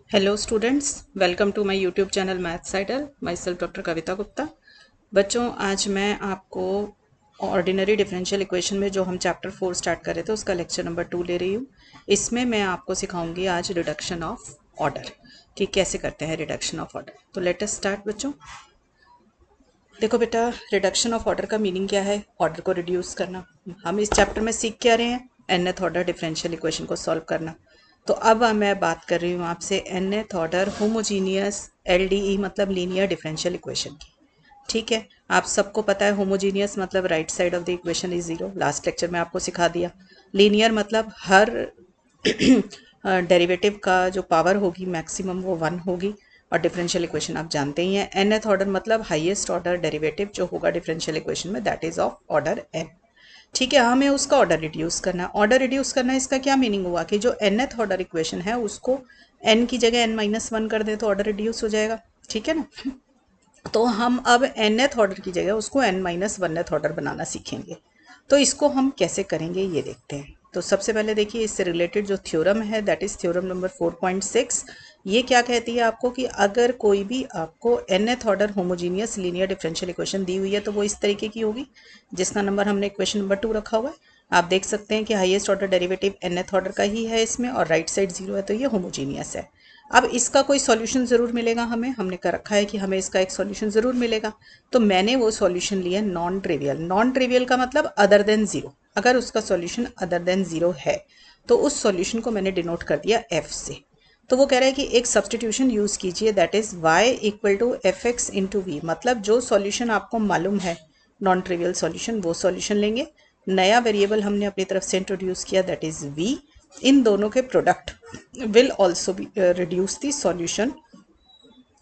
Hello students, welcome to my YouTube channel maths idol. Myself doctor Kavita Gupta. बच्चों, आज मैं आपको ऑर्डिनरी डिफरेंशियल इक्वेशन में जो हम चैप्टर 4 स्टार्ट कर रहे थे उसका लेक्चर नंबर 2 ले रही हूँ। इसमें मैं आपको सिखाऊंगी आज रिडक्शन ऑफ ऑर्डर कि कैसे करते हैं रिडक्शन ऑफ ऑर्डर। तो लेट अस स्टार्ट बच्चों। देखो बेटा, रिडक्शन ऑफ ऑर्डर का मीनिंग क्या है? ऑर्डर को रिड्यूस करना। हम इस चैप्टर में सीख क्या रहे हैं? nth ऑर्डर डिफरेंशियल इक्वेशन को सॉल्व करना। तो अब मैं बात कर रही हूँ आपसे nth ऑर्डर होमोजीनियस LDE मतलब लीनियर डिफरेंशियल इक्वेशन की। ठीक है, आप सबको पता है होमोजीनियस मतलब right side of the equation is zero. Last lecture में आपको सिखा दिया। लीनियर मतलब हर डेरिवेटिव का जो पावर होगी मैक्सिमम वो 1 होगी। और डिफरेंशियल इक्वेशन आप जानते ही हैं। nth ऑर्डर मतलब हाईएस्ट ऑर्डर डेरिवेटिव जो होगा डिफरेंशियल इक्वेशन में, that is of order n। ठीक है, हमें उसका ऑर्डर रिड्यूस करना है। ऑर्डर रिड्यूस करना है, इसका क्या मीनिंग हुआ कि जो nth ऑर्डर इक्वेशन है उसको n की जगह n-1 कर दें तो ऑर्डर रिड्यूस हो जाएगा। ठीक है ना। तो हम अब nth ऑर्डर की जगह उसको n-1th ऑर्डर बनाना सीखेंगे। तो इसको हम कैसे करेंगे ये देखते हैं। तो सबसे पहले देखिए, इससे रिलेटेड जो थ्योरम है दैट इज थ्योरम नंबर 4.6। ये क्या कहती है आपको कि अगर कोई भी आपको nth order homogeneous linear differential equation दी हुई है तो वो इस तरीके की होगी, जिसका नंबर हमने इक्वेशन नंबर 2 रखा हुआ है। आप देख सकते हैं कि highest order derivative nth order का ही है इसमें और राइट साइड 0 है, तो ये होमोजीनियस है। अब इसका कोई सॉल्यूशन ज़रूर मिलेगा हमें, हमने कर रखा है कि हमें इसका एक सॉल्यूशन ज़रूर मिलेगा। तो मैंने वो सॉल्यूशन लिया नॉन ट्रिवियल। नॉन ट्रिवियल का मतलब अदर देन ज़ीरो। अगर उसका सॉल्यूशन अदर देन ज़ीरो है तो उस सॉल्यूशन को मैंने डिनोट कर दिया एफ से। तो वो कह रहा है कि एक सब्सटीट्यूशन यूज़ कीजिए, that is y equal to F X into V. मतलब जो सॉल्यूशन आपको मालूम है नॉन ट्रिवियल सॉल्यूशन, वो सॉल्यूशन लेंगे। नया वेरिएबल हमने अपनी तरफ से इंट्रोड्यूस किया, दैट इज़ v। इन दोनों के product will also be reduce the solution,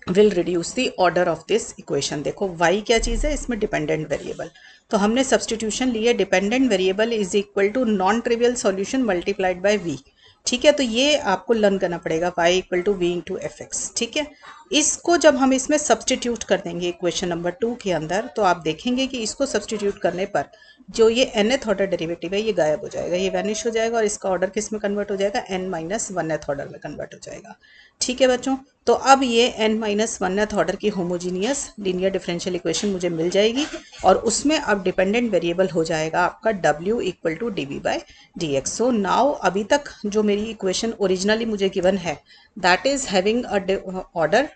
will reduce the order of this equation। देखो y क्या चीज़ है इसमें? Dependent variable. तो हमने सब्सटीट्यूशन लिए dependent variable is equal to non trivial solution multiplied by v। ठीक है, तो ये आपको लर्न करना पड़ेगा, y equal to V into F X. ठीक है, इसको जब हम इसमें सब्सटीट्यूट कर देंगे इक्वेशन नंबर 2 के अंदर, तो आप देखेंगे कि इसको सब्सटीट्यूट करने पर जो ये nth ऑर्डर डेरिवेटिव है ये गायब हो जाएगा, ये वैनिश हो जाएगा और इसका ऑर्डर किस में कन्वर्ट हो जाएगा? n-1th ऑर्डर में कन्वर्ट हो जाएगा। ठीक है बच्चों, तो अब ये n-1th ऑर्डर की होमोजीनियस लीनियर डिफरेंशियल इक्वेशन मुझे मिल जाएगी और उसमें अब डिपेंडेंट वेरिएबल हो जाएगा आपका w equal to D we by D X. So now अभी तक जो मेरी इक्वेशन ओरिजिनली मुझे गिवन है that is having a order,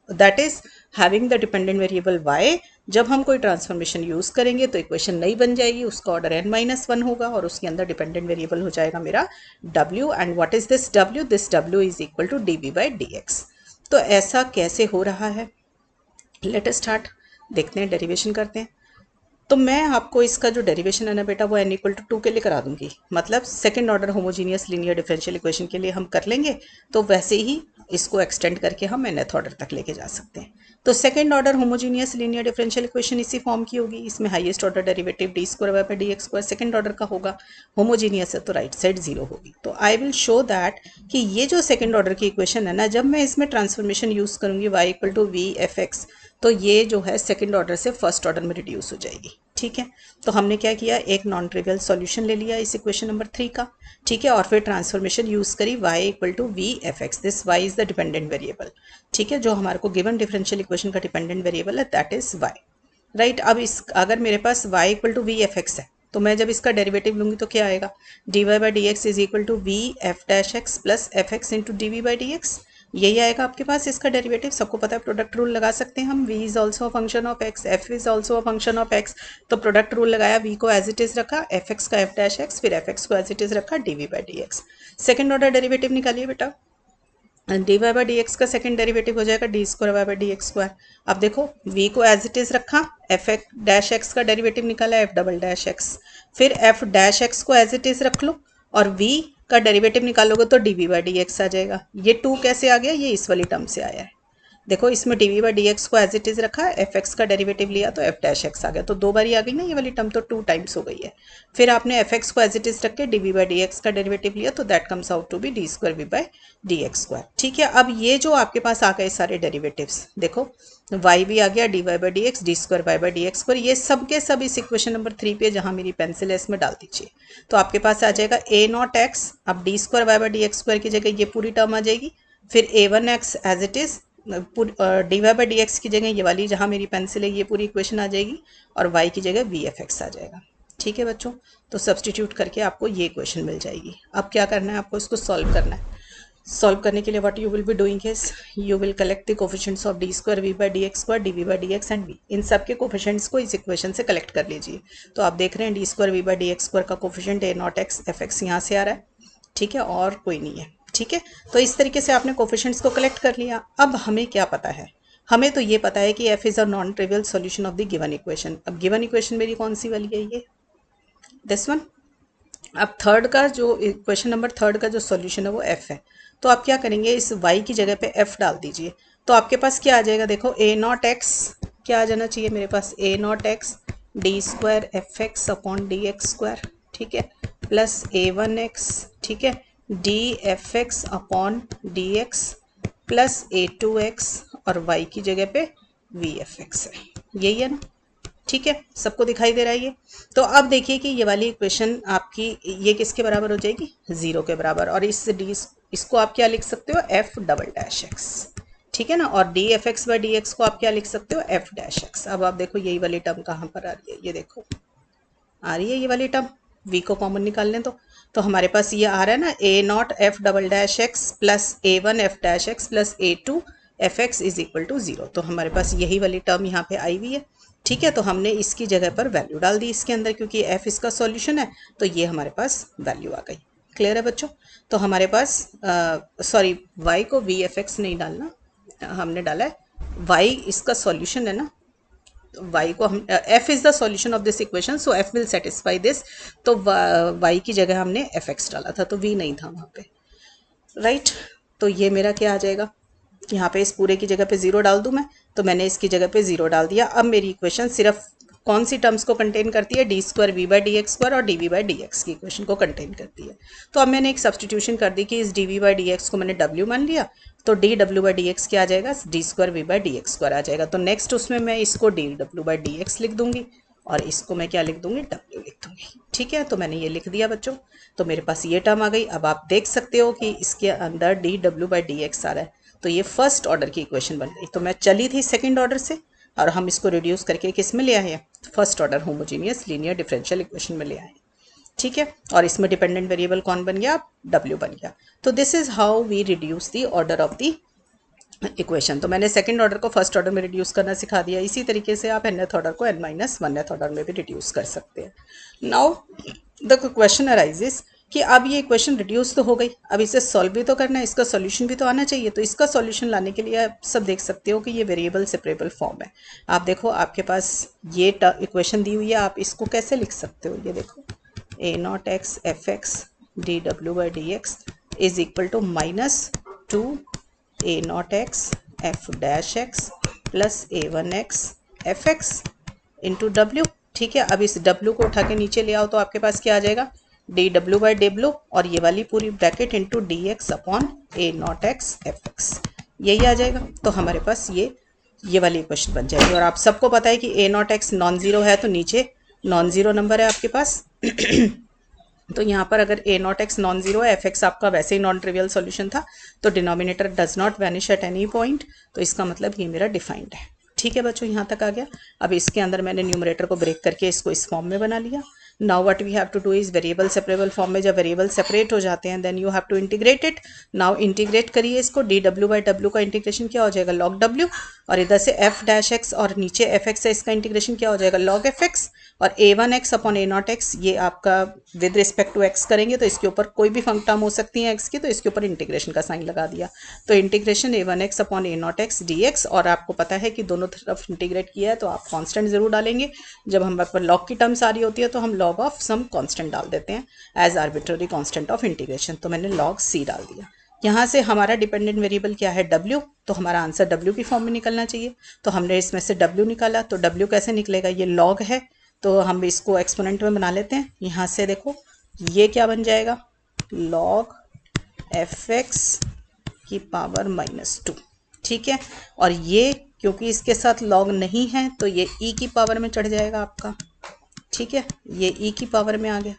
that is having the dependent variable y। जब हम कोई ट्रांसफॉर्मेशन यूज करेंगे तो इक्वेशन नई बन जाएगी, उसका ऑर्डर n-1 होगा और उसके अंदर डिपेंडेंट वेरिएबल हो जाएगा मेरा w। And what is this w? This w is equal to D we by D x. तो ऐसा कैसे हो रहा है? लेट अस स्टार्ट, देखते हैं, डेरिवेशन करते हैं। तो मैं आपको इसका जो डेरिवेशन है ना बेटा वो n इक्वल टू 2 के लिए करा दूंगी, मतलब second order homogeneous linear differential equation के लिए हम कर लेंगे। तो वैसे ही इसको एक्सटेंड करके हम nth ऑर्डर तक लेके जा सकते हैं। तो second order homogeneous linear differential equation इसी फॉर्म की होगी। इसमें highest order derivative D square Y by D x square second order का होगा। होमोजीनियस है तो राइट साइड 0 होगी। तो आई विल शो दैट कि ये जो सेकंड ऑर्डर की इक्वेशन है ना, जब मैं इसमें ट्रांसफॉर्मेशन यूज करूंगी y equal to V F X, तो ये जो है सेकंड ऑर्डर से फर्स्ट ऑर्डर में रिड्यूस हो जाएगी। ठीक है, तो हमने क्या किया, एक नॉन ट्रिवियल सॉल्यूशन ले लिया इस इक्वेशन नंबर 3 का। ठीक है, और फिर ट्रांसफॉर्मेशन यूज करी y equal to V F X. This y is the dependent variable. ठीक है, जो हमारे को गिवन डिफरेंशियल इक्वेशन का डिपेंडेंट वेरिएबल है दैट इज y। राइट, अब इस अगर मेरे पास y equal to V F X है तो मैं जब इसका डेरिवेटिव लूंगी तो क्या आएगा? D Y by D x is equal to V F dash X plus F X into D we by D X. यही आएगा आपके पास इसका डेरिवेटिव। सबको पता है प्रोडक्ट रूल लगा सकते हैं हम, v is also a function of x, f is also a function of x। तो प्रोडक्ट रूल लगाया, v को एज इट इज रखा, एफ एक्स का एफ डैश एक्स, फिर एफ एक्स को एज इट इज रखा, D we by D x. Second order derivative निकालिए बेटा। D Y by D X का सेकंड डेरिवेटिव हो जाएगा D square Y by D x square. अब देखो v को एज इट इज रखा, एफ एक्स डैश एक्स का डेरिवेटिव निकाला, एफ डबल डैश एक्स, फिर एफ डैश एक्स को एज इट इज रख लो और v का डेरिवेटिव निकालोगे तो D we by D X आ जाएगा। ये 2 कैसे आ गया? ये इस वाली टर्म से आया है। देखो इसमें D we by D X को एज इट इज रखा, एफ एक्स का डेरिवेटिव लिया तो एफ डैश एक्स आ गया, तो 2 बारी आ गई ना ये वाली टर्म, तो 2 टाइम्स हो गई है। फिर आपने एफ एक्स को एज इट इज रख के D we by D X का डेरिवेटिव लिया तो that comes out to be D square we by D x square. ठीक है, अब ये जो आपके पास आ गए सारे डेरिवेटिव्स, देखो y भी आ गया, D Y by D x, D square Y by D x square, ये सब के सब इस इक्वेशन नंबर 3 पे जहां मेरी पेंसिल है इसमें डाल दीजिए। तो आपके पास आ जाएगा a नॉट एक्स, अब D square Y by D x square की जगह ये पूरी टर्म आ जाएगी, फिर a1x as it is dy by D X की जगह ये वाली जहाँ मेरी पेंसिल है ये पूरी इक्वेशन आ जाएगी और y की जगह वी एफ एक्स आ जाएगा। ठीक है बच्चों, तो सब्सटीट्यूट करके आपको ये इक्वेशन मिल जाएगी। अब क्या करना है, आपको इसको सॉल्व करना है। सॉल्व करने के लिए what you will be doing is you will collect the coefficients of D square we by D x square D we by D X and V. इन सब के कोफिशिएंट्स को इस इक्वेशन से कलेक्ट कर लीजिए। तो आप देख रहे हैं D square we by D x square का coefficient A not X F X यहाँ से आ रहा है, ठीक है, और कोई नहीं है। ठीक है, तो इस तरीके से आपने कोफिशिएंट्स को कलेक्ट कर लिया। अब हमें क्या पता है, हमें तो ये पता है कि F is a non trivial solution of the given equation. अब गिवन इक्वेशन मेरी कौन सी वाली है, ये दिस वन। अब थर्ड का जो क्वेश्चन नंबर थर्ड का जो सॉल्यूशन है वो एफ है। तो आप क्या करेंगे, इस y की जगह पे f डाल दीजिए। तो आपके पास क्या आ जाएगा, देखो a नॉट एक्स क्या आ जाना चाहिए मेरे पास, a naught x D square F x upon D x square, ठीक है, प्लस a1x, ठीक है, D F x upon D x plus a2x और y की जगह पे वी एफ एक्स है। यही है ना, ठीक है, सबको दिखाई दे रहा है ये। तो अब देखिए कि ये वाली इक्वेशन आपकी ये किसके बराबर हो जाएगी, 0 के बराबर। और इसको आप क्या लिख सकते हो, एफ डबल डैश एक्स, ठीक है ना। और D F x by D X को आप क्या लिख सकते हो, एफ डैश एक्स। अब आप देखो यही वाली टर्म कहाँ पर आ रही है, ये देखो आ रही है ये वाली टर्म, वी को कॉमन निकाल लें तो हमारे पास ये आ रहा है ना, A not F double dash X plus A one F dash X plus A two F X is equal to 0। तो हमारे पास यही वाली टर्म यहाँ पे आई हुई है। ठीक है, तो हमने इसकी जगह पर वैल्यू डाल दी इसके अंदर, क्योंकि f इसका सॉल्यूशन है तो ये हमारे पास वैल्यू आ गई। क्लियर है बच्चों, तो हमारे पास सॉरी y को वी एफ एक्स नहीं डालना, हमने डाला है y इसका सॉल्यूशन है ना, तो y को हम f is the solution of this equation so f will satisfy this. तो y की जगह हमने एफ एक्स डाला था तो v नहीं था वहाँ पे, राइट। तो ये मेरा क्या आ जाएगा, यहाँ पे इस पूरे की जगह पे 0 डाल दूँ मैं, तो मैंने इसकी जगह पे 0 डाल दिया। अब मेरी इक्वेशन सिर्फ कौन सी टर्म्स को कंटेन करती है, D square we by D x square और D we by D X की इक्वेशन को कंटेन करती है। तो अब मैंने एक सब्सटीट्यूशन कर दी कि इस D we by D X को मैंने w मान लिया, तो D W by D X क्या आ जाएगा, D square we by D x square आ जाएगा। तो नेक्स्ट उसमें मैं इसको D W by D X लिख दूंगी और इसको मैं क्या लिख दूंगी, w लिख दूंगी। ठीक है, तो मैंने ये लिख दिया बच्चों, तो मेरे पास ये टर्म आ गई। अब आप देख सकते हो कि इसके अंदर D W by D X आ रहा है, तो ये फर्स्ट ऑर्डर की इक्वेशन बन गई। तो मैं चली थी सेकंड ऑर्डर से और हम इसको रिड्यूस करके किस में ले आए हैं, first order homogeneous linear differential equation में ले आए। ठीक है, और इसमें डिपेंडेंट वेरिएबल कौन बन गया, W बन गया। तो this is how we reduce the order of the equation. तो मैंने सेकंड ऑर्डर को फर्स्ट ऑर्डर में रिड्यूस करना सिखा दिया। इसी तरीके से आप nth ऑर्डर को n-1th ऑर्डर में भी रिड्यूस कर सकते हैं। नाउ द क्वेश्चन अराइजेस कि अब ये इक्वेशन रिड्यूस तो हो गई, अब इसे सॉल्व भी तो करना है, इसका सॉल्यूशन भी तो आना चाहिए। तो इसका सॉल्यूशन लाने के लिए आप सब देख सकते हो कि ये वेरिएबल सेपरेबल फॉर्म है। आप देखो आपके पास ये इक्वेशन दी हुई है, आप इसको कैसे लिख सकते हो, ये देखो A not X F X D W by D x is equal to -2 A not X F dash X plus A one X F X into W. ठीक है, अब इस डब्ल्यू को उठा के नीचे ले आओ तो आपके पास क्या आ जाएगा, डी डब्ल्यू बाई डब्ल्यू और ये वाली पूरी bracket into D x upon A not X F x, यही आ जाएगा। तो हमारे पास ये वाली इक्वेशन बन जाएगी। और आप सबको पता है कि ए नॉट एक्स नॉन ज़ीरो है, तो नीचे नॉन ज़ीरो नंबर है आपके पास तो यहाँ पर अगर ए नॉट एक्स नॉन जीरो है, एफ एक्स आपका वैसे ही नॉन ट्रिवियल सॉल्यूशन था, तो denominator does not vanish at any point, तो इसका मतलब ये मेरा डिफाइंड है। ठीक है बच्चों, यहाँ तक आ गया। अब इसके अंदर मैंने न्यूमरेटर को ब्रेक करके इसको इस फॉर्म में बना लिया। Now what we have to do is variable separable form में जब वेरिएबल सेपरेट हो जाते हैं then you have to integrate it. Now integrate करिए इसको, डी डब्ल्यू बाई डब्ल्यू का इंटीग्रेशन क्या हो जाएगा, लॉग डब्ल्यू, और इधर से एफ डैश एक्स और नीचे एफ एक्स है, इसका इंटीग्रेशन क्या हो जाएगा, लॉग एफ एक्स, और A one X upon A not X ये आपका विद रिस्पेक्ट टू एक्स करेंगे तो इसके ऊपर कोई भी टर्म हो सकती है एक्स की, तो इसके ऊपर इंटीग्रेशन का साइन लगा दिया। तो integration A one X upon A not x D X, और आपको पता है कि दोनों तरफ इंटीग्रेट किया है तो आप कांस्टेंट जरूर डालेंगे। जब हम पर लॉग की टर्म्स आ रही होती है तो हम लॉग ऑफ सम कांस्टेंट डाल देते हैं as arbitrary constant of integration, तो मैंने लॉग सी डाल दिया। यहाँ से हमारा डिपेंडेंट वेरिएबल क्या है, W, तो हमारा आंसर W की फॉर्म में निकलना चाहिए। तो हमने इसमें से W निकाला, तो W कैसे निकलेगा, ये लॉग है तो हम इसको एक्सपोनेंट में बना लेते हैं। यहाँ से देखो ये क्या बन जाएगा, लॉग एफ एक्स की पावर -2। ठीक है, और ये क्योंकि इसके साथ लॉग नहीं है तो ये e की पावर में चढ़ जाएगा आपका। ठीक है, ये e की पावर में आ गया।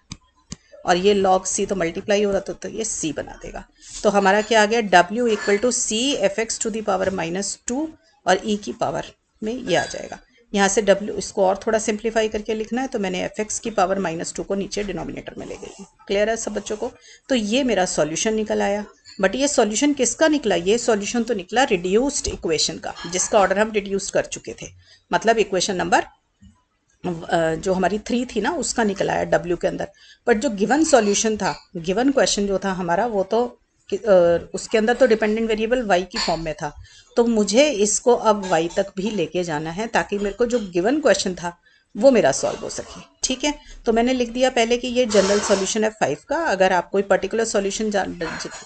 और ये log c तो मल्टीप्लाई हो रहा था तो ये c बना देगा। तो हमारा क्या आ गया, w equal to C F X to the power -2 और e की पावर में ये आ जाएगा। यहाँ से w इसको और थोड़ा सिंप्लीफाई करके लिखना है तो मैंने एफ एक्स की पावर -2 को नीचे डिनोमिनेटर में ले गई। क्लियर है सब बच्चों को? तो ये मेरा सॉल्यूशन निकल आया। बट ये सॉल्यूशन किसका निकला? ये सॉल्यूशन तो निकला रिड्यूस्ड इक्वेशन का, जिसका ऑर्डर हम रिड्यूस कर चुके थे। मतलब इक्वेशन नंबर जो हमारी 3 थी ना उसका निकला है W के अंदर। बट जो गिवन सॉल्यूशन था, गिवन क्वेश्चन जो था हमारा, वो तो उसके अंदर तो डिपेंडेंट वेरिएबल y की फॉर्म में था। तो मुझे इसको अब y तक भी लेके जाना है ताकि मेरे को जो गिवन क्वेश्चन था वो मेरा सॉल्व हो सके। ठीक है, तो मैंने लिख दिया पहले कि ये जनरल सॉल्यूशन है 5 का। अगर आप कोई पर्टिकुलर सॉल्यूशन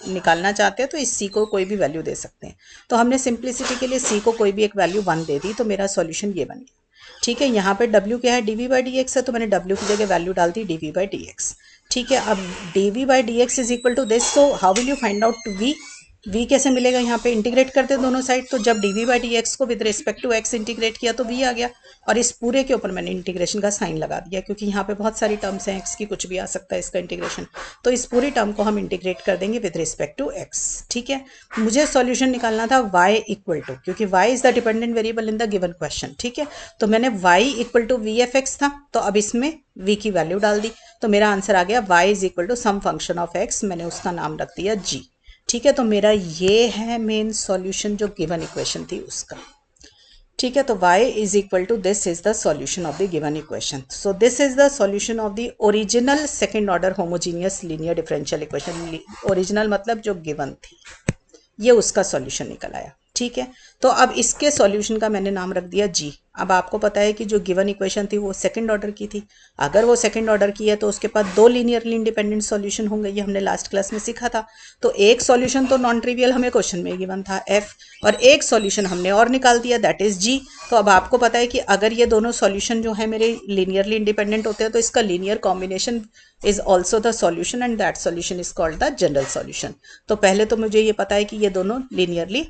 निकालना चाहते हैं तो इस c को कोई भी वैल्यू दे सकते हैं। तो हमने सिंप्लिसिटी के लिए c को कोई भी एक वैल्यू 1 दे दी, तो मेरा सॉल्यूशन ये बन गया। ठीक है, यहाँ पे w क्या है, dv बाई डी एक्स है, तो मैंने w की जगह वैल्यू डाल दी dv बाई डी एक्स। ठीक है, अब dv by D x is equal to this, so how will you find out v कैसे मिलेगा? यहाँ पे इंटीग्रेट करते हैं दोनों साइड, तो जब dv बाई डी एक्स को with respect to x integrate किया तो v आ गया, और इस पूरे के ऊपर मैंने इंटीग्रेशन का साइन लगा दिया क्योंकि यहाँ पे बहुत सारी टर्म्स हैं, x की कुछ भी आ सकता है इसका इंटीग्रेशन। तो इस पूरी टर्म को हम इंटीग्रेट कर देंगे विद रिस्पेक्ट टू x। ठीक है, मुझे सॉल्यूशन निकालना था y इक्वल टू, क्योंकि y is the dependent variable in the given question. ठीक है, तो मैंने y equal to V F X था, तो अब इसमें v की वैल्यू डाल दी, तो मेरा आंसर आ गया y is equal to some function of x, मैंने उसका नाम रख दिया g। ठीक है, तो मेरा ये है मेन सॉल्यूशन जो गिवन इक्वेशन थी उसका। ठीक है, तो y is equal to this is the solution of the given equation. So this is the solution of the original second order homogeneous linear differential equation. Original मतलब जो given थी, ये उसका सॉल्यूशन निकल आया। ठीक है, तो अब इसके सॉल्यूशन का मैंने नाम रख दिया g। अब आपको पता है कि जो गिवन इक्वेशन थी वो सेकंड ऑर्डर की थी। अगर वो सेकंड ऑर्डर की है तो उसके पास 2 लीनियरली इंडिपेंडेंट सॉल्यूशन होंगे, ये हमने लास्ट क्लास में सीखा था। तो एक सॉल्यूशन तो नॉन ट्रिवियल हमें क्वेश्चन में गिवन था f, और एक सॉल्यूशन हमने और निकाल दिया दैट इज g। तो अब आपको पता है कि अगर ये दोनों सॉल्यूशन जो है मेरे लीनियरली इंडिपेंडेंट होते हैं तो इसका linear combination is also the solution and that solution is called the general solution. तो पहले तो मुझे ये पता है कि ये दोनों लीनियरली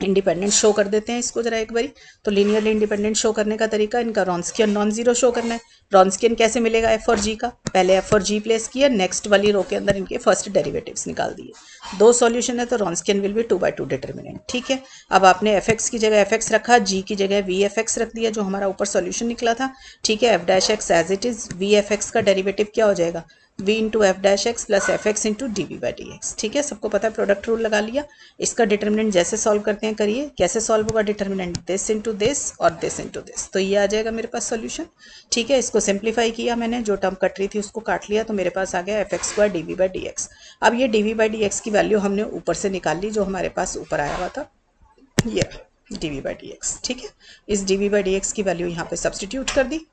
इंडिपेंडेंट शो कर देते हैं इसको जरा एक बारी। तो लीनियरली इंडिपेंडेंट शो करने का तरीका, इनका रॉन्स्कियन नॉन जीरो शो करना है। रॉन्स्कियन कैसे मिलेगा f और g का? पहले f और g प्लेस किया, नेक्स्ट वाली रो के अंदर इनके फर्स्ट डेरिवेटिव्स निकाल दिए। 2 सॉल्यूशन है तो रॉन्स्कियन विल बी 2/2 डिटर्मिनेंट। ठीक है, अब आपने fx की जगह fx रखा, g की जगह vfx रख दिया जो हमारा ऊपर सॉल्यूशन निकला था। ठीक है, f dash X as it is, vfx का डेरिवेटिव क्या हो जाएगा, v into F dash X plus F X into D we by D X. ठीक है, सबको पता है, प्रोडक्ट रूल लगा लिया। इसका डिटर्मिनेंट जैसे सॉल्व करते हैं करिए, कैसे सॉल्व होगा डिटर्मिनेंट, दिस इंटू दिस और दिस इंटू दिस, तो ये आ जाएगा मेरे पास सॉल्यूशन। ठीक है, इसको सिंप्लीफाई किया मैंने, जो टर्म कट रही थी उसको काट लिया, तो मेरे पास आ गया F X square D we by D X. अब ये D we by D X की वैल्यू हमने ऊपर से निकाल ली, जो हमारे पास ऊपर आया हुआ था, ये D we by D X. ठीक है, इस D we by D X की वैल्यू यहाँ पे सब्सटीट्यूट कर दी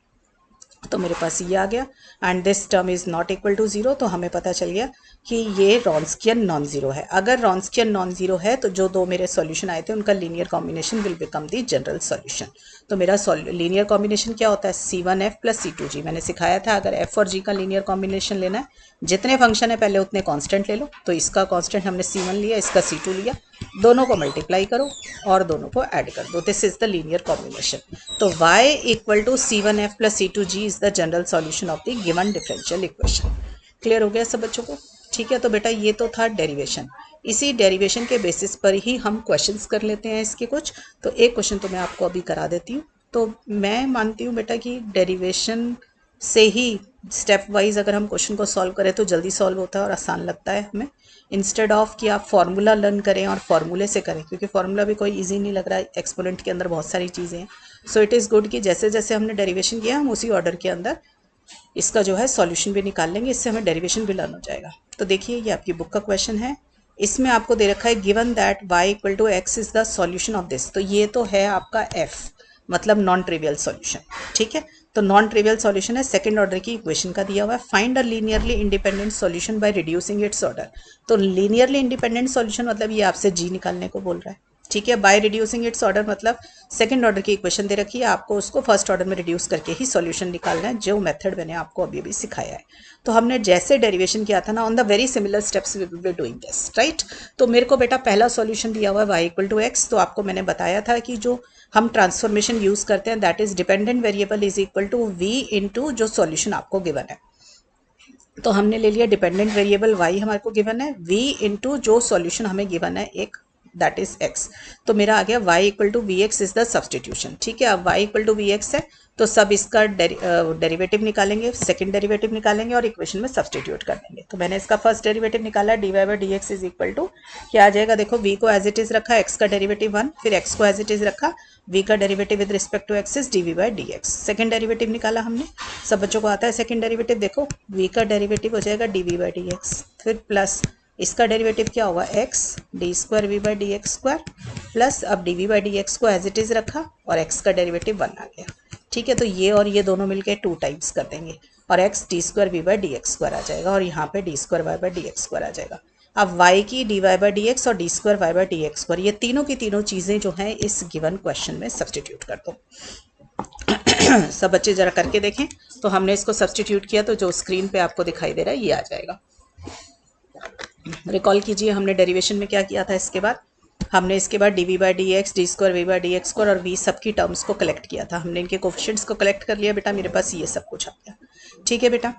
तो मेरे पास ये आ गया, and this term is not equal to 0। तो हमें पता चल गया कि ये रॉन्स्कियन नॉन जीरो है। अगर रॉन्स्कियन नॉन जीरो है तो जो 2 मेरे सॉल्यूशन आए थे उनका linear combination will become the general solution. तो मेरा लीनियर कॉम्बिनेशन क्या होता है, C1f प्लस C2g। मैंने सिखाया था अगर f और g का लीनियर कॉम्बिनेशन लेना है, जितने फंक्शन है पहले उतने कांस्टेंट ले लो। तो इसका कांस्टेंट हमने C1 लिया, इसका C2 लिया, दोनों को मल्टीप्लाई करो और दोनों को ऐड कर दो, this is the linear combination. तो y equal to C1f plus C2g is the general solution of the given differential equation. Clear हो गया सब बच्चों को? ठीक है, तो बेटा ये तो था डेरिवेशन। इसी डेरिवेशन के बेसिस पर ही हम क्वेश्चंस कर लेते हैं इसके कुछ। तो एक क्वेश्चन तो मैं आपको अभी करा देती हूँ। तो मैं मानती हूँ बेटा कि डेरिवेशन से ही स्टेप वाइज अगर हम क्वेश्चन को सॉल्व करें तो जल्दी सॉल्व होता है और आसान लगता है हमें, इंस्टेड ऑफ कि आप फॉर्मूला लर्न करें और फॉर्मूले से करें, क्योंकि फॉर्मूला भी कोई इजी नहीं लग रहा है, एक्सपोनेंट के अंदर बहुत सारी चीज़ें हैं। सो इट इज़ गुड कि जैसे जैसे हमने डेरिवेशन किया हम उसी ऑर्डर के अंदर इसका जो है सॉल्यूशन भी निकाल लेंगे, इससे हमें डेरिवेशन भी लर्न हो जाएगा। तो देखिए ये आपकी बुक का क्वेश्चन है, इसमें आपको दे रखा है given that y equal to x is the solution of this. तो ये तो है आपका f, मतलब नॉन ट्रिवियल सॉल्यूशन। ठीक है, तो नॉन ट्रिवियल सॉल्यूशन है, सेकंड ऑर्डर की इक्वेशन का दिया हुआ है। Find a linearly independent solution by reducing it's order. तो लीनियरली इंडिपेंडेंट सॉल्यूशन मतलब ये आपसे g निकालने को बोल रहा है। ठीक है, बाय रिड्यूसिंग इट्स ऑर्डर मतलब सेकंड ऑर्डर की इक्वेशन दे रखी है, आपको उसको फर्स्ट ऑर्डर में रिड्यूस करके ही सॉल्यूशन निकालना है, जो मेथड मैंने आपको अभी अभी सिखाया है। तो हमने जैसे डेरिवेशन किया था ना, on the very similar steps we will be doing this, right. तो मेरे को बेटा पहला सॉल्यूशन दिया हुआ है y इक्वल टू एक्स। तो आपको मैंने बताया था कि जो हम ट्रांसफॉर्मेशन यूज करते हैं that is dependent variable is equal to v into जो सॉल्यूशन आपको गिवन है। तो हमने ले लिया डिपेंडेंट वेरिएबल y हमारे को गिवन है, v इंटू जो सॉल्यूशन हमें गिवन है एक, दैट इज x। तो मेरा आ गया y equal to v x is the substitution. ठीक है, अब y equal to v x है तो सब इसका डेरिवेटिव निकालेंगे, सेकंड डेरिवेटिव निकालेंगे और इक्वेशन में सब्सटीट्यूट कर देंगे। तो मैंने इसका फर्स्ट डेरिवेटिव निकाला, d Y by D x is equal to क्या आ जाएगा, देखो v को एज इट इज रखा, x का डेरिवेटिव 1, फिर x को एज इट इज रखा, v का derivative with respect to x is d we by D x. Second derivative निकाला हमने, सब बच्चों को आता है सेकेंड डेरिवेटिव, देखो v का डेरिवेटिव हो जाएगा d we by D x, फिर प्लस इसका डेरिवेटिव क्या होगा x D square we by D x square, plus अब D we by D X को एज इट इज रखा और x का डेरिवेटिव 1 आ गया। ठीक है, तो ये और ये दोनों मिलके 2 टाइम्स कर देंगे और x D square we by D x square आ जाएगा और यहाँ पे D square Y by D x square आ जाएगा। अब y की D Y by D X और D square Y by D x square, ये तीनों की तीनों चीज़ें जो हैं इस गिवन क्वेश्चन में सब्सटीट्यूट कर दो। सब बच्चे जरा करके देखें। तो हमने इसको सब्सटीट्यूट किया तो जो स्क्रीन पे आपको दिखाई दे रहा है ये आ जाएगा। रिकॉल कीजिए हमने डेरिवेशन में क्या किया था, इसके बाद हमने इसके बाद d we by D x, D square we by D x square और वी सब की टर्म्स को कलेक्ट किया था। हमने इनके कोफिशिएंट्स को कलेक्ट कर लिया बेटा, मेरे पास ये सब कुछ आ गया। ठीक है बेटा,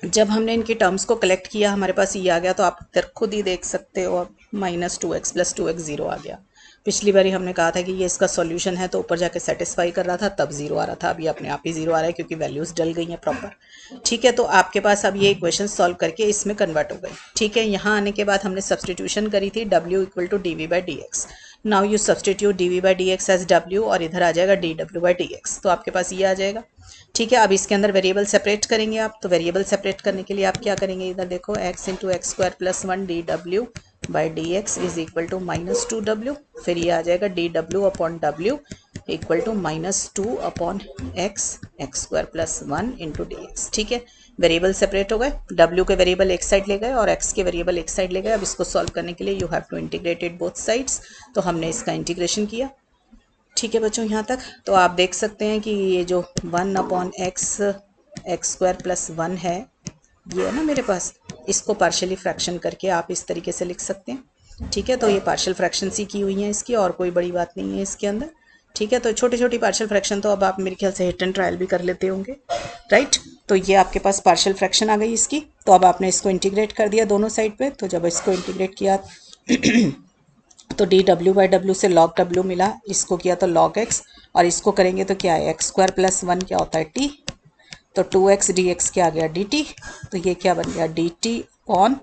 जब हमने इनकी टर्म्स को कलेक्ट किया हमारे पास ये आ गया, तो आप इधर खुद ही देख सकते हो, माइनस 2x प्लस 2x 0 आ गया। पिछली बारी हमने कहा था कि ये इसका सॉल्यूशन है तो ऊपर जाके सेटिस्फाई कर रहा था तब 0 आ रहा था, अभी अपने आप ही 0 आ रहा है क्योंकि वैल्यूज डल गई हैं प्रॉपर। ठीक है, तो आपके पास अब ये इक्वेशन सॉल्व करके इसमें कन्वर्ट हो गई। ठीक है, यहाँ आने के बाद हमने सब्सटीट्यूशन करी थी w equal to D we by D x. Now you substitute d we by D x as w और इधर आ जाएगा D W by D x, तो आपके पास ये आ जाएगा। ठीक है, अब इसके अंदर वेरिएबल सेपरेट करेंगे आप, तो वेरिएबल सेपरेट करने के लिए आप क्या करेंगे, इधर देखो x into X square plus 1 D W by D x is equal to minus 2w, फिर ये आ जाएगा D W upon W equal to minus 2 upon X X square plus 1 into D X. ठीक है, वेरिएबल सेपरेट हो गए, w के variable एक साइड ले गए और x के वेरिएबल एक साइड ले गए। अब इसको सॉल्व करने के लिए you have to integrate it both sides, तो हमने इसका इंटीग्रेशन किया। ठीक है बच्चों, यहाँ तक तो आप देख सकते हैं कि ये जो 1 upon X X square plus 1 है, ये है ना मेरे पास, इसको पार्शियली फ्रैक्शन करके आप इस तरीके से लिख सकते हैं। ठीक है, तो ये पार्शियल फ्रैक्शन सी की हुई है इसकी, और कोई बड़ी बात नहीं है इसके अंदर। ठीक है, तो छोटी छोटी पार्शियल फ्रैक्शन तो अब आप मेरे ख्याल से हिट एंड ट्रायल भी कर लेते होंगे, राइट। तो ये आपके पास पार्शियल फ्रैक्शन आ गई इसकी, तो अब आपने इसको इंटीग्रेट कर दिया दोनों साइड पे। तो जब इसको इंटीग्रेट किया तो डी डब्ल्यू बाई डब्ल्यू से लॉग डब्ल्यू मिला, इसको किया तो लॉग एक्स, और इसको करेंगे तो क्या है, एक्स स्क्वायर प्लस 1 क्या होता है टी, तो 2x dx क्या आ गया dt, तो ये क्या बन गया dt ऑन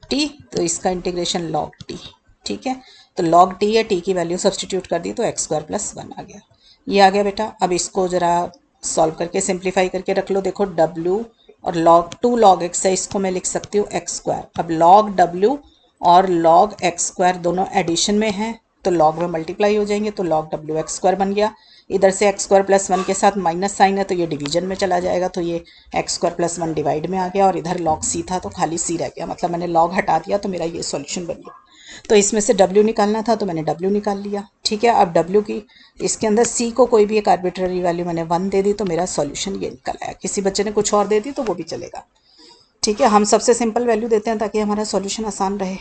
t, तो इसका इंटीग्रेशन लॉग t। ठीक है, तो लॉग t है, t की वैल्यू सब्सटीट्यूट कर दी तो एक्स स्क्वायर प्लस 1 आ गया, ये आ गया बेटा। अब इसको ज़रा सॉल्व करके सिंप्लीफाई करके रख लो, देखो w और लॉग 2 लॉग x है, इसको मैं लिख सकती हूँ एक्स स्क्वायर। अब लॉग w और लॉग एक्स स्क्वायर दोनों एडिशन में हैं तो लॉग में मल्टीप्लाई हो जाएंगे, तो लॉग w एक्स स्क्वायर बन गया। इधर से एक्स स्क्वायर प्लस 1 के साथ माइनस साइन है तो ये डिवीजन में चला जाएगा, तो ये एक्स स्क्वायर प्लस 1 डिवाइड में आ गया, और इधर लॉग सी था तो खाली सी रह गया, मतलब मैंने लॉग हटा दिया तो मेरा ये सॉल्यूशन बन गया। तो इसमें से w निकालना था तो मैंने w निकाल लिया। ठीक है, अब w की इसके अंदर c को कोई भी एक आर्बिट्ररी वैल्यू मैंने 1 दे दी तो मेरा सॉल्यूशन ये निकल आया। किसी बच्चे ने कुछ और दे दी तो वो भी चलेगा। ठीक है, हम सबसे सिंपल वैल्यू देते हैं ताकि हमारा सॉल्यूशन आसान रहे,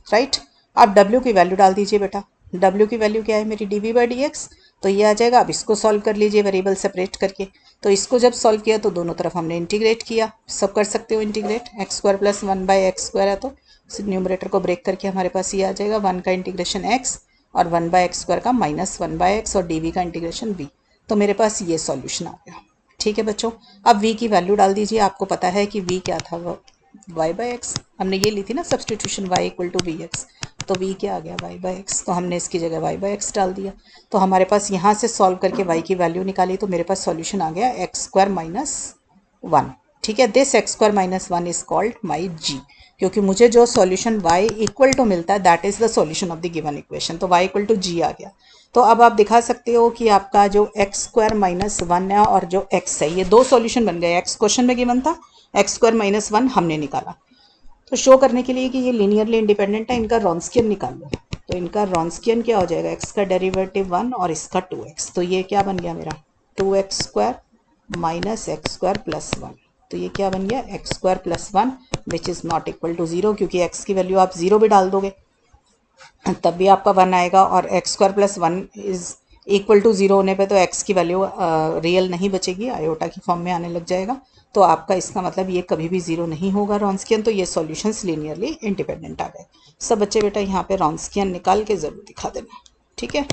राइट। अब w की वैल्यू डाल दीजिए बेटा, w की वैल्यू क्या है मेरी d we by D x, तो ये आ जाएगा। अब इसको सॉल्व कर लीजिए वेरिएबल सेपरेट करके, तो इसको जब सॉल्व किया तो दोनों तरफ हमने इंटीग्रेट किया, सब कर सकते हो integrate, x square plus 1 by x square है तो न्यूमरेटर को ब्रेक करके हमारे पास ये आ जाएगा 1 का इंटीग्रेशन x और 1 बाई एक्स स्क्वायर का माइनस 1 बाई एक्स और डी का इंटीग्रेशन v, तो मेरे पास ये सॉल्यूशन आ गया। ठीक है बच्चों, अब v की वैल्यू डाल दीजिए, आपको पता है कि v क्या था, वो y बाई एक्स, हमने ये ली थी ना substitution y equal to v x, तो v क्या आ गया y बाई एक्स, तो हमने इसकी जगह y बाई एक्स डाल दिया। तो हमारे पास यहाँ से सॉल्व करके y की वैल्यू निकाली तो मेरे पास सॉल्यूशन आ गया एक्स स्क्वायर माइनस 1। ठीक है, this x square minus 1 is called my g, क्योंकि मुझे जो सॉल्यूशन y इक्वल टू मिलता है that is the solution of the given equation, तो y इक्वल टू g आ गया। तो अब आप दिखा सकते हो कि आपका जो एक्स स्क्वायर माइनस 1 है और जो x है, ये दो सॉल्यूशन बन गए। x क्वेश्चन में गिवन था, एक्स स्क्वायर माइनस 1 हमने निकाला। तो शो करने के लिए कि ये लीनियरली इंडिपेंडेंट है, इनका रॉन्स्कियन निकाल लो, तो इनका रॉन्स्कियन क्या हो जाएगा, x का डेरिवेटिव 1 और इसका 2x, तो ये क्या बन गया मेरा 2x square minus x square plus 1, तो ये क्या बन गया x square plus 1 which is not equal to 0, क्योंकि x की वैल्यू आप 0 भी डाल दोगे तब भी आपका 1 आएगा, और x square plus 1 is equal to 0 होने पे तो x की वैल्यू रियल नहीं बचेगी, आयोटा की फॉर्म में आने लग जाएगा, तो आपका इसका मतलब ये कभी भी 0 नहीं होगा रॉन्स्कियन, तो ये सॉल्यूशंस लीनियरली इंडिपेंडेंट आ गए। सब बच्चे बेटा यहाँ पे रॉन्स्कियन निकाल के ज़रूर दिखा देना, ठीक है,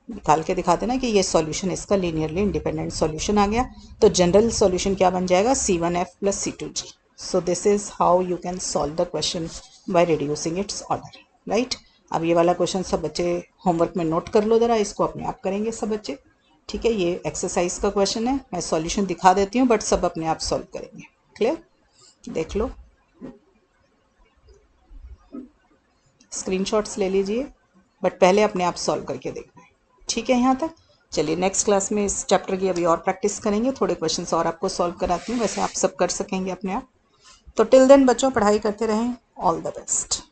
निकाल के दिखा देना कि ये सॉल्यूशन इसका लीनियरली इंडिपेंडेंट सॉल्यूशन आ गया। तो जनरल सॉल्यूशन क्या बन जाएगा, C1F + C2G। So this is how you can solve the question by reducing it's order, right. अब ये वाला क्वेश्चन सब बच्चे होमवर्क में नोट कर लो ज़रा, इसको अपने आप करेंगे सब बच्चे, ठीक है। ये एक्सरसाइज का क्वेश्चन है, मैं सॉल्यूशन दिखा देती हूँ बट सब अपने आप सॉल्व करेंगे। क्लियर, देख लो, स्क्रीनशॉट्स ले लीजिए, बट पहले अपने आप सॉल्व करके देखना है, ठीक है यहाँ तक। चलिए नेक्स्ट क्लास में इस चैप्टर की अभी और प्रैक्टिस करेंगे, थोड़े क्वेश्चंस और आपको सॉल्व कराती हूँ, वैसे आप सब कर सकेंगे अपने आप। तो टिल देन बच्चों पढ़ाई करते रहें, ऑल द बेस्ट।